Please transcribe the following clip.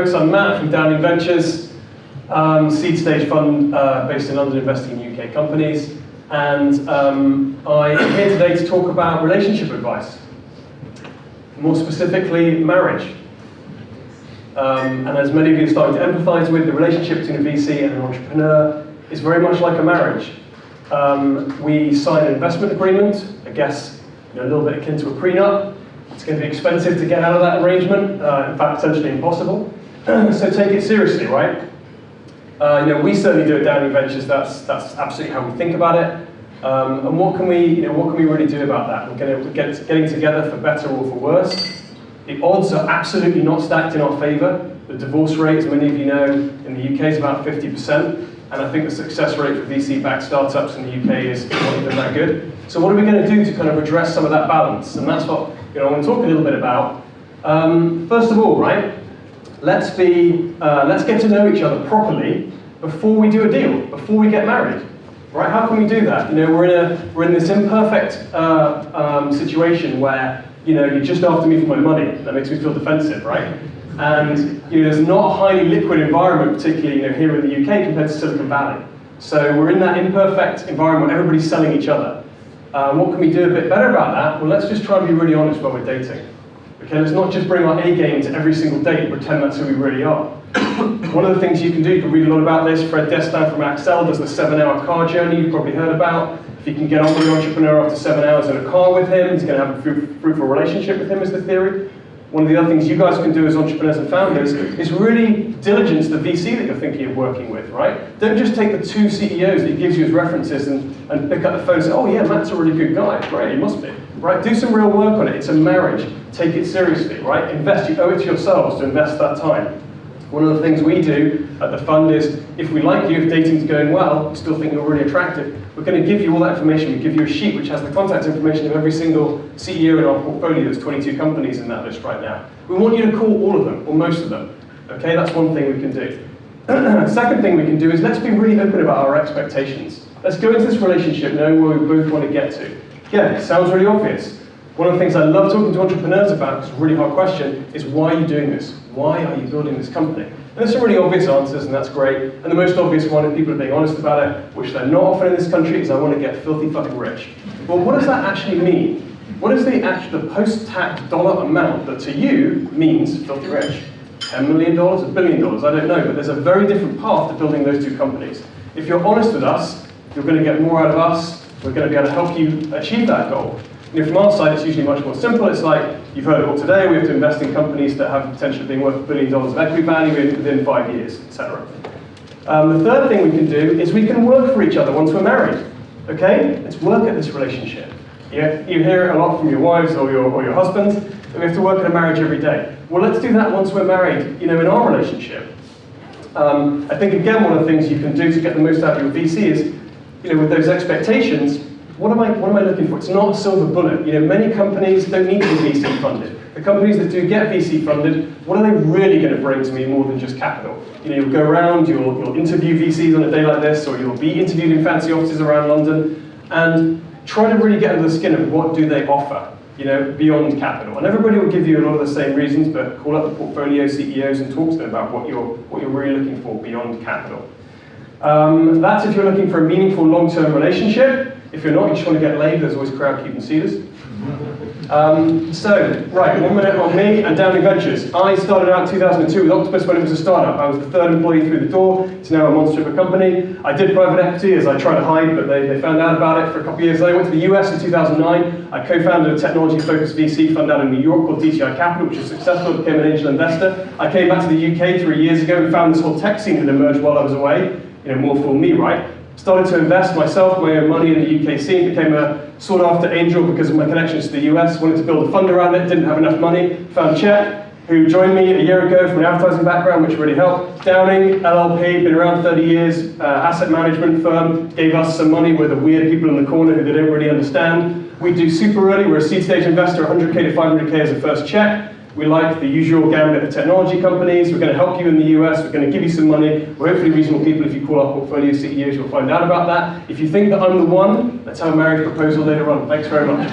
folks. I'm Matt from Downing Ventures, seed stage fund based in London, investing in UK companies. And I'm here today to talk about relationship advice, more specifically marriage. And as many of you are starting to empathize with, the relationship between a VC and an entrepreneur is very much like a marriage. We sign an investment agreement, I guess a little bit akin to a prenup. It's going to be expensive to get out of that arrangement, in fact, potentially impossible. So take it seriously, right? We certainly do at Downing Ventures. That's absolutely how we think about it. And what can we really do about that? We're getting together for better or for worse. The odds are absolutely not stacked in our favor. The divorce rate, as many of you know, in the UK is about 50%. And I think the success rate for VC-backed startups in the UK is not even that good. So what are we going to do to kind of address some of that balance? And that's what I want to talk a little bit about. First of all, right, let's get to know each other properly before we do a deal, before we get married. Right? How can we do that? We're in this imperfect situation where you're just after me for my money. That makes me feel defensive, right? And there's not a highly liquid environment, particularly here in the UK compared to Silicon Valley. So we're in that imperfect environment where everybody's selling each other. What can we do a bit better about that? Well, let's just try and be really honest when we're dating. Okay, let's not just bring our A game to every single date and pretend that's who we really are. One of the things you can do, you can read a lot about this. Fred Destin from Axel does the 7-hour car journey you've probably heard about. If you can get on with the entrepreneur after 7 hours in a car with him, he's going to have a fruitful relationship with him, is the theory. One of the other things you guys can do as entrepreneurs and founders is really diligence the VC that you're thinking of working with, right? Don't just take the 2 CEOs that he gives you as references and pick up the phone and say, oh yeah, Matt's a really good guy. Great, he must be. Right? Do some real work on it. It's a marriage. Take it seriously, right? Invest. You owe it to yourselves to invest that time. One of the things we do at the fund is, if we like you, if dating's going well, we still think you're really attractive, we're going to give you all that information. We give you a sheet which has the contact information of every single CEO in our portfolio. There's 22 companies in that list right now. We want you to call all of them, or most of them. Okay, that's one thing we can do. Second thing we can do is let's be really open about our expectations. Let's go into this relationship knowing where we both want to get to. Again, it sounds really obvious. One of the things I love talking to entrepreneurs about, because it's a really hard question, is why are you doing this? Why are you building this company? And there's some really obvious answers, and that's great. And the most obvious one, if people are being honest about it, which they're not often in this country, is I want to get filthy fucking rich. Well, what does that actually mean? What is the post-tax dollar amount that to you means filthy rich? $10 million, $1 billion, I don't know, but there's a very different path to building those two companies. If you're honest with us, you're going to get more out of us, we're going to be able to help you achieve that goal. From our side, it's usually much more simple. It's like, you've heard it all today, we have to invest in companies that have the potential of being worth $1 billion of equity value within 5 years, etc. The third thing we can do is we can work for each other once we're married. Okay? Let's work at this relationship. Yeah? You hear it a lot from your wives or your husbands, that we have to work at a marriage every day. Well, let's do that once we're married, in our relationship. I think, again, one of the things you can do to get the most out of your VC is, with those expectations, what am I looking for? It's not a silver bullet. Many companies don't need to be VC funded. The companies that do get VC funded, what are they really going to bring to me more than just capital? You'll go around, you'll interview VCs on a day like this, or you'll be interviewed in fancy offices around London, and try to really get under the skin of what do they offer, beyond capital. And everybody will give you a lot of the same reasons, but call up the portfolio CEOs and talk to them about what you're really looking for beyond capital. That's if you're looking for a meaningful long-term relationship. If you're not, you just want to get laid, there's always crowd keeping sealers. Right, 1 minute on me and Downing Ventures. I started out in 2002 with Octopus when it was a startup. I was the 3rd employee through the door. It's now a monster of a company. I did private equity as I tried to hide, but they found out about it for a couple of years. I went to the US in 2009. I co-founded a technology-focused VC fund out in New York called DTI Capital, which was successful, became an angel investor. I came back to the UK 3 years ago and found this whole tech scene had emerged while I was away. More for me, right? Started to invest myself, my own money in the UK scene, became a sought-after angel because of my connections to the US, wanted to build a fund around it, didn't have enough money, found Chet, who joined me a year ago from an advertising background, which really helped. Downing, LLP, been around 30 years, asset management firm, gave us some money with the weird people in the corner who they don't really understand. We do super early, we're a seed stage investor, 100K to 500K as a first check. We like the usual gambit of technology companies. We're going to help you in the US. We're going to give you some money. We're hopefully reasonable people. If you call our portfolio CEOs, you'll find out about that. If you think that I'm the one, let's have a marriage proposal later on. Thanks very much.